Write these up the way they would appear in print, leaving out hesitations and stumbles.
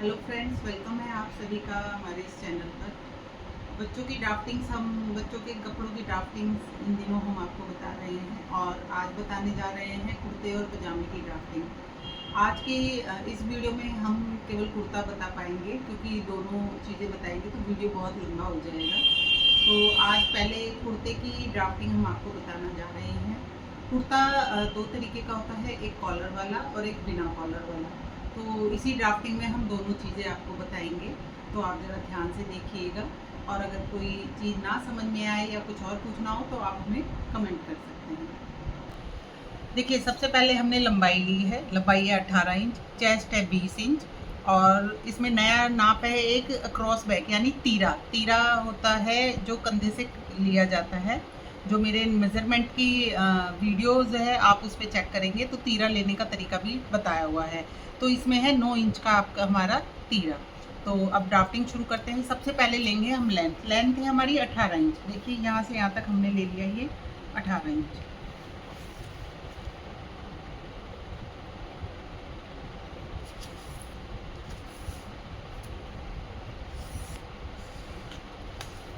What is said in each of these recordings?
Hello friends, welcome है आप सभी का हमारे इस चैनल पर। बच्चों की ड्राफ्टिंग्स, हम बच्चों के कपड़ों की ड्राफ्टिंग्स इन दिनों हम आपको बता रहे हैं और आज बताने जा रहे हैं कुर्ते और पजामे की ड्राफ्टिंग। आज की इस वीडियो में हम केवल कुर्ता बता पाएंगे क्योंकि दोनों चीज़ें बताएंगे तो वीडियो बहुत लंबा हो जाएगा। तो आज पहले कुर्ते की ड्राफ्टिंग हम आपको बताना जा रहे हैं। कुर्ता दो तरीके का होता है, एक कॉलर वाला और एक बिना कॉलर वाला। तो इसी ड्राफ्टिंग में हम दोनों चीज़ें आपको बताएंगे, तो आप ज़रा ध्यान से देखिएगा और अगर कोई चीज़ ना समझ में आए या कुछ और पूछना हो तो आप हमें कमेंट कर सकते हैं। देखिए, सबसे पहले हमने लंबाई ली है। लंबाई है 18 इंच, चेस्ट है 20 इंच और इसमें नया नाप है एक क्रॉस बैक यानी तीरा। तीरा होता है जो कंधे से लिया जाता है। जो मेरे मेज़रमेंट की वीडियोज़ है आप उस पर चेक करेंगे तो तीरा लेने का तरीका भी बताया हुआ है। तो इसमें है 9 इंच का आपका हमारा तीरा। तो अब ड्राफ्टिंग शुरू करते हैं। सबसे पहले लेंगे हम लेंथ। लेंथ है हमारी 18 इंच। देखिए, यहाँ से यहाँ तक हमने ले लिया ये 18 इंच।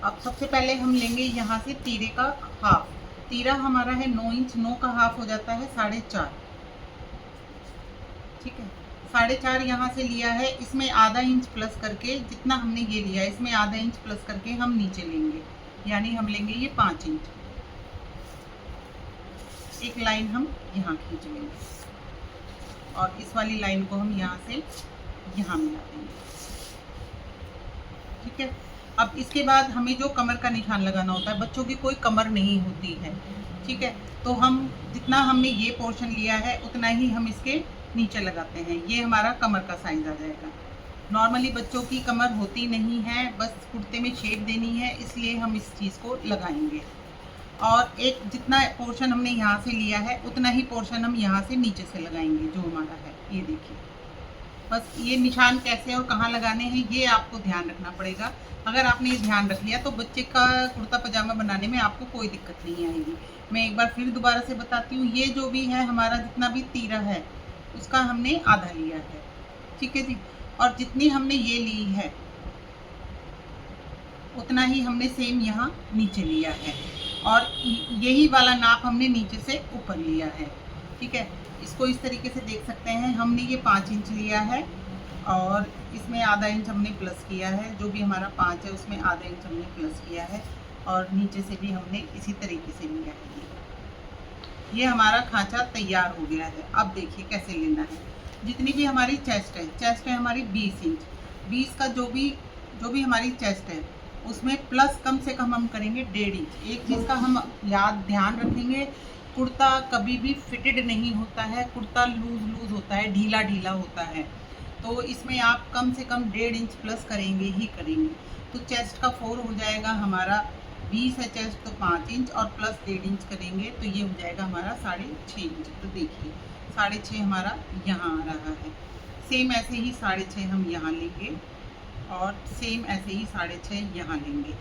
अब सबसे पहले हम लेंगे यहाँ से तीरे का हाफ। तीरा हमारा है 9 इंच, 9 का हाफ हो जाता है 4.5। ठीक है, 4.5 यहाँ से लिया है। इसमें आधा इंच प्लस करके, जितना हमने ये लिया इसमें आधा इंच प्लस करके हम नीचे लेंगे, यानी हम लेंगे ये 5 इंच। एक लाइन हम यहाँ खींच लेंगे और इस वाली लाइन को हम यहाँ से यहाँ मिला देंगे। ठीक है, अब इसके बाद हमें जो कमर का निशान लगाना होता है, बच्चों की कोई कमर नहीं होती है। ठीक है, तो हम जितना हमने ये पोर्शन लिया है उतना ही हम इसके नीचे लगाते हैं। ये हमारा कमर का साइज आ जाएगा। नॉर्मली बच्चों की कमर होती नहीं है, बस कुर्ते में शेप देनी है, इसलिए हम इस चीज़ को लगाएंगे। और एक जितना पोर्शन हमने यहाँ से लिया है उतना ही पोर्शन हम यहाँ से नीचे से लगाएंगे जो हमारा है। ये देखिए, बस ये निशान कैसे और कहाँ लगाने हैं ये आपको ध्यान रखना पड़ेगा। अगर आपने ये ध्यान रख लिया तो बच्चे का कुर्ता पजामा बनाने में आपको कोई दिक्कत नहीं आएगी। मैं एक बार फिर दोबारा से बताती हूँ, ये जो भी है हमारा जितना भी तीरा है उसका हमने आधा लिया है। ठीक है जी, और जितनी हमने ये ली है उतना ही हमने सेम यहाँ नीचे लिया है और यही वाला नाप हमने नीचे से ऊपर लिया है। ठीक है, इसको इस तरीके से देख सकते हैं। हमने ये 5 इंच लिया है और इसमें आधा इंच हमने प्लस किया है। जो भी हमारा 5 है उसमें आधा इंच हमने प्लस किया है और नीचे से भी हमने इसी तरीके से लिया है। ये हमारा खांचा तैयार हो गया है। अब देखिए कैसे लेना है। जितनी भी हमारी चेस्ट है हमारी 20 इंच। 20 का जो भी हमारी चेस्ट है उसमें प्लस कम से कम हम करेंगे 1.5 इंच। एक चीज़ का हम ध्यान रखेंगे, कुर्ता कभी भी फिटेड नहीं होता है। कुर्ता लूज होता है, ढीला ढीला होता है। तो इसमें आप कम से कम 1.5 इंच प्लस करेंगे ही करेंगे। तो चेस्ट का 4 हो जाएगा हमारा। 20 है चेस्ट तो 5 इंच और प्लस 1.5 इंच करेंगे तो ये हो जाएगा हमारा 6.5 इंच। तो देखिए 6.5 हमारा यहाँ आ रहा है। सेम ऐसे ही 6.5 हम यहाँ लेंगे और सेम ऐसे ही 6.5 यहाँ लेंगे।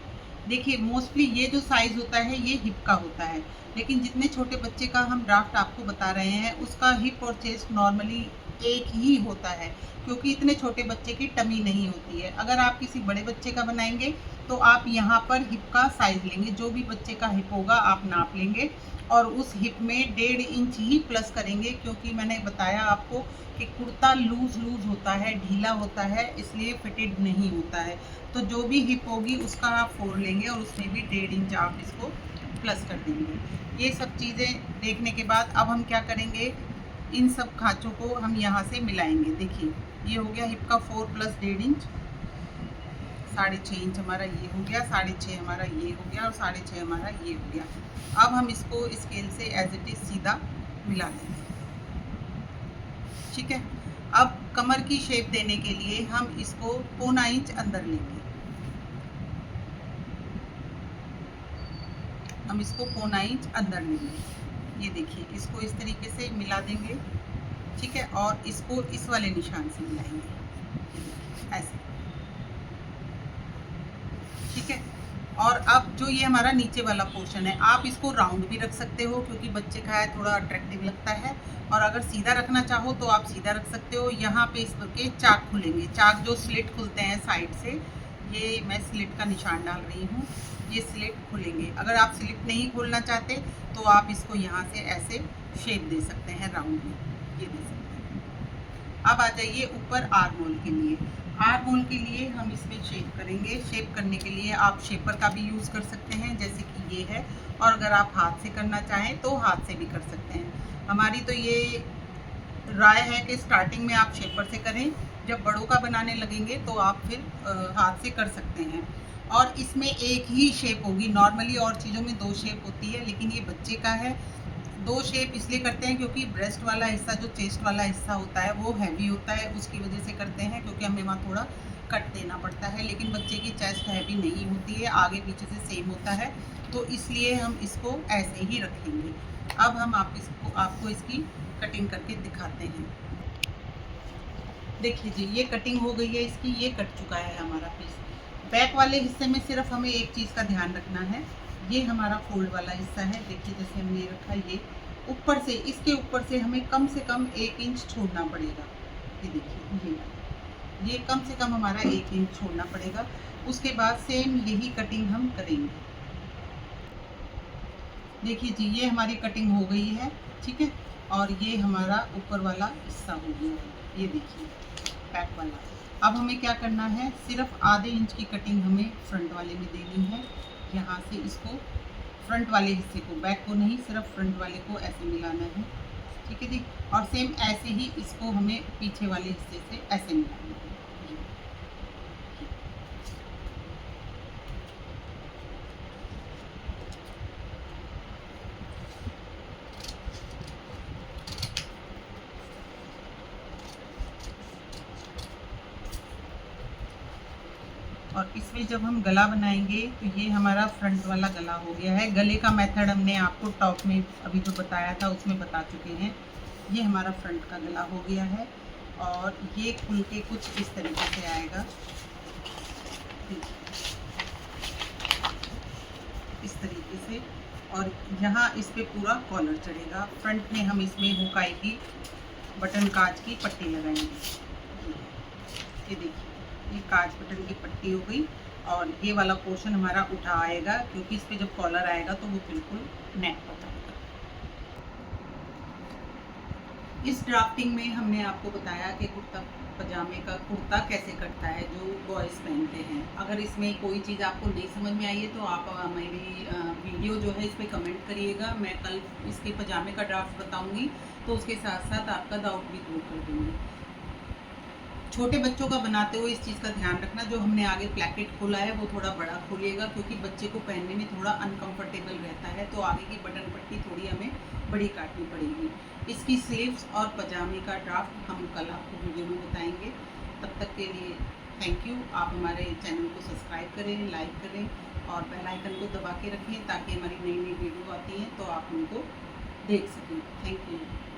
देखिए, मोस्टली ये जो साइज़ होता है ये हिप का होता है, लेकिन जितने छोटे बच्चे का हम ड्राफ्ट आपको बता रहे हैं उसका हिप और चेस्ट नॉर्मली एक ही होता है, क्योंकि इतने छोटे बच्चे की टमी नहीं होती है। अगर आप किसी बड़े बच्चे का बनाएंगे तो आप यहाँ पर हिप का साइज़ लेंगे, जो भी बच्चे का हिप होगा आप नाप लेंगे और उस हिप में 1.5 इंच ही प्लस करेंगे, क्योंकि मैंने बताया आपको कि कुर्ता लूज होता है, ढीला होता है, इसलिए फिटेड नहीं होता है। तो जो भी हिप होगी उसका आप 4 लेंगे और उसमें भी 1.5 इंच आप इसको प्लस कर देंगे। ये सब चीज़ें देखने के बाद अब हम क्या करेंगे, इन सब खाँचों को हम यहाँ से मिलाएंगे। देखिए, ये हो गया हिप का 4 प्लस 1.5 इंच, 6.5 इंच हमारा ये हो गया, 6.5 हमारा ये हो गया और 6.5 हमारा ये हो गया। अब हम इसको स्केल से एज इट इज़ सीधा मिला लेंगे। ठीक है, अब कमर की शेप देने के लिए हम इसको 1/4 इंच अंदर लेंगे। हम इसको 1/4 इंच अंदर लेंगे। ये देखिए, इसको इस तरीके से मिला देंगे। ठीक है, और इसको इस वाले निशान से मिलाएंगे ऐसे। ठीक है, और अब जो ये हमारा नीचे वाला पोर्शन है, आप इसको राउंड भी रख सकते हो क्योंकि बच्चे का है थोड़ा अट्रैक्टिव लगता है, और अगर सीधा रखना चाहो तो आप सीधा रख सकते हो। यहाँ पे इस के चाक खुलेंगे, चाक जो स्लिट खुलते हैं साइड से, ये मैं स्लिट का निशान डाल रही हूँ, ये स्लिट खुलेंगे। अगर आप स्लिट नहीं खोलना चाहते तो आप इसको यहाँ से ऐसे शेप दे सकते हैं राउंड में, ये दे सकते हैं। अब आ जाइए ऊपर आर्म होल के लिए। आर्म होल के लिए हम इसमें शेप करेंगे। शेप करने के लिए आप शेपर का भी यूज़ कर सकते हैं जैसे कि ये है, और अगर आप हाथ से करना चाहें तो हाथ से भी कर सकते हैं। हमारी तो ये राय है कि स्टार्टिंग में आप शेपर से करें, जब बड़ों का बनाने लगेंगे तो आप फिर हाथ से कर सकते हैं। और इसमें एक ही शेप होगी, नॉर्मली और चीज़ों में 2 शेप होती है, लेकिन ये बच्चे का है 2 शेप इसलिए करते हैं क्योंकि ब्रेस्ट वाला हिस्सा, जो चेस्ट वाला हिस्सा होता है वो हैवी होता है, उसकी वजह से करते हैं, क्योंकि हमें वहाँ थोड़ा कट देना पड़ता है। लेकिन बच्चे की चेस्ट हैवी नहीं होती है, आगे पीछे से सेम होता है, तो इसलिए हम इसको ऐसे ही रखेंगे। अब हम आपको इसकी कटिंग करके दिखाते हैं। देखिए जी, ये कटिंग हो गई है इसकी, ये कट चुका है हमारा पीस। बैक वाले हिस्से में सिर्फ हमें एक चीज़ का ध्यान रखना है, ये हमारा फोल्ड वाला हिस्सा है। देखिए जैसे हमने रखा, ये ऊपर से, इसके ऊपर से हमें कम से कम 1 इंच छोड़ना पड़ेगा। ये देखिए, ये कम से कम हमारा 1 इंच छोड़ना पड़ेगा। उसके बाद सेम यही कटिंग हम करेंगे। देखिए जी, ये हमारी कटिंग हो गई है, ठीक है, और ये हमारा ऊपर वाला हिस्सा हो गया है, ये देखिए बैक वाला। अब हमें क्या करना है, सिर्फ आधे इंच की कटिंग हमें फ्रंट वाले में देनी है। यहाँ से इसको फ्रंट वाले हिस्से को, बैक को नहीं, सिर्फ फ्रंट वाले को ऐसे मिलाना है, ठीक है जी। और सेम ऐसे ही इसको हमें पीछे वाले हिस्से से ऐसे मिलाना है। और इसमें जब हम गला बनाएंगे तो ये हमारा फ्रंट वाला गला हो गया है। गले का मेथड हमने आपको टॉप में अभी जो बताया था उसमें बता चुके हैं। ये हमारा फ्रंट का गला हो गया है, और ये खुल के कुछ इस तरीके से आएगा, इस तरीके से। और यहाँ इस पे पूरा कॉलर चढ़ेगा। फ्रंट में हम इसमें हुकाई की बटन काज की पट्टी लगाएंगे। ये देखिए, ये काज बटन की पट्टी हो गई, और ये वाला पोर्शन हमारा उठा आएगा क्योंकि इस पे जब कॉलर आएगा तो वो बिल्कुल नेक पर आएगा। इस ड्राफ्टिंग में हमने आपको बताया कि कुर्ता पजामे का कुर्ता कैसे कटता है जो बॉयज़ पहनते हैं। अगर इसमें कोई चीज़ आपको नहीं समझ में आई है तो आप मेरी वीडियो जो है इस पर कमेंट करिएगा। मैं कल इसके पजामे का ड्राफ्ट बताऊंगी, तो उसके साथ साथ आपका डाउट भी दूर कर दूँगी। छोटे बच्चों का बनाते हुए इस चीज़ का ध्यान रखना, जो हमने आगे प्लैकेट खोला है वो थोड़ा बड़ा खोलिएगा, क्योंकि बच्चे को पहनने में थोड़ा अनकंफर्टेबल रहता है, तो आगे की बटन पट्टी थोड़ी हमें बड़ी काटनी पड़ेगी। इसकी स्लीव्स और पजामे का ड्राफ्ट हम कल आपको वीडियो में बताएंगे। तब तक के लिए थैंक यू। आप हमारे चैनल को सब्सक्राइब करें, लाइक करें और बेल आइकन को दबा के रखें, ताकि हमारी नई नई वीडियो आती हैं तो आप उनको देख सकें। Thank you.